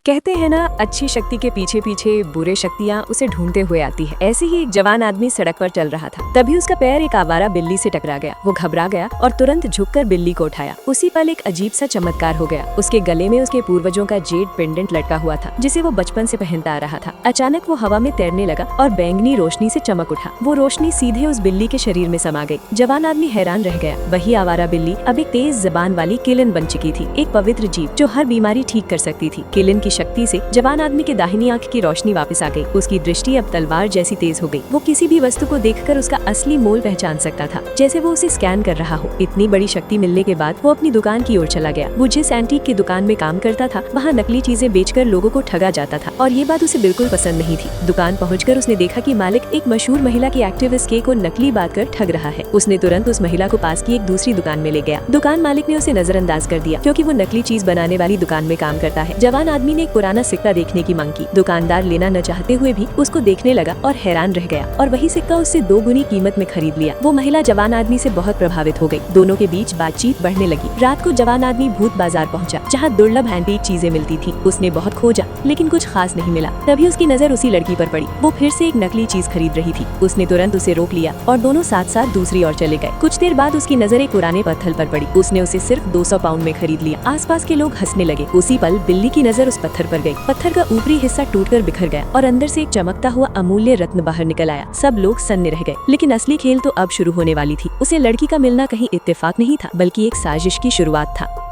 कहते हैं ना, अच्छी शक्ति के पीछे पीछे बुरे शक्तियाँ उसे ढूंढते हुए आती है। ऐसे ही एक जवान आदमी सड़क पर चल रहा था। तभी उसका पैर एक आवारा बिल्ली से टकरा गया। वो घबरा गया और तुरंत झुककर बिल्ली को उठाया। उसी पल एक अजीब सा चमत्कार हो गया। उसके गले में उसके पूर्वजों का जेड पेंडेंट लटका हुआ था, जिसे वो बचपन से पहनता आ रहा था। अचानक वो हवा में तैरने लगा और बैंगनी रोशनी से चमक उठा। वो रोशनी सीधे उस बिल्ली के शरीर में समा गई। जवान आदमी हैरान रह गया। वही आवारा बिल्ली अब एक तेज जबान वाली किलन बन चुकी थी, एक पवित्र जीव जो हर बीमारी ठीक कर सकती थी। किलन की शक्ति से जवान आदमी के दाहिनी आंख की रोशनी वापस आ गई। उसकी दृष्टि अब तलवार जैसी तेज हो गई। वो किसी भी वस्तु को देखकर उसका असली मोल पहचान सकता था, जैसे वो उसे स्कैन कर रहा हो। इतनी बड़ी शक्ति मिलने के बाद वो अपनी दुकान की ओर चला गया। वो जिस एंटीक की दुकान में काम करता था, वहाँ नकली चीजें बेचकर लोगों को ठगा जाता था और ये बात उसे बिल्कुल पसंद नहीं थी। दुकान पहुंचकर उसने देखा कि मालिक एक मशहूर महिला की एक्टिविस्ट के को नकली बात कर ठग रहा है। उसने तुरंत उस महिला को पास की एक दूसरी दुकान में ले गया। दुकान मालिक ने उसे नजरअंदाज कर दिया, क्योंकि वो नकली चीज बनाने वाली दुकान में काम करता है। जवान आदमी ने एक पुराना सिक्का देखने की मांग की। दुकानदार लेना न चाहते हुए भी उसको देखने लगा और हैरान रह गया और वही सिक्का उससे 2 गुनी कीमत में खरीद लिया। वो महिला जवान आदमी से बहुत प्रभावित हो गई। दोनों के बीच बातचीत बढ़ने लगी। रात को जवान आदमी भूत बाजार पहुंचा, जहां दुर्लभ एंटीक चीजें मिलती थी। उसने बहुत खोजा, लेकिन कुछ खास नहीं मिला। तभी उसकी नजर उसी लड़की पर पड़ी। वो फिर से एक नकली चीज खरीद रही थी। उसने तुरंत उसे रोक लिया और दोनों साथ साथ दूसरी ओर चले गए। कुछ देर बाद उसकी नजर एक पुराने पत्थर पर पड़ी। उसने उसे सिर्फ 200 पाउंड में खरीद लिया। आसपास के लोग हंसने लगे। उसी पल बिल्ली की नजर उस पत्थर पर गई। पत्थर का ऊपरी हिस्सा टूटकर बिखर गया और अंदर से एक चमकता हुआ अमूल्य रत्न बाहर निकल आया। सब लोग सन्ने रह गए। लेकिन असली खेल तो अब शुरू होने वाली थी। उसे लड़की का मिलना कहीं इत्तेफाक नहीं था, बल्कि एक साजिश की शुरुआत था।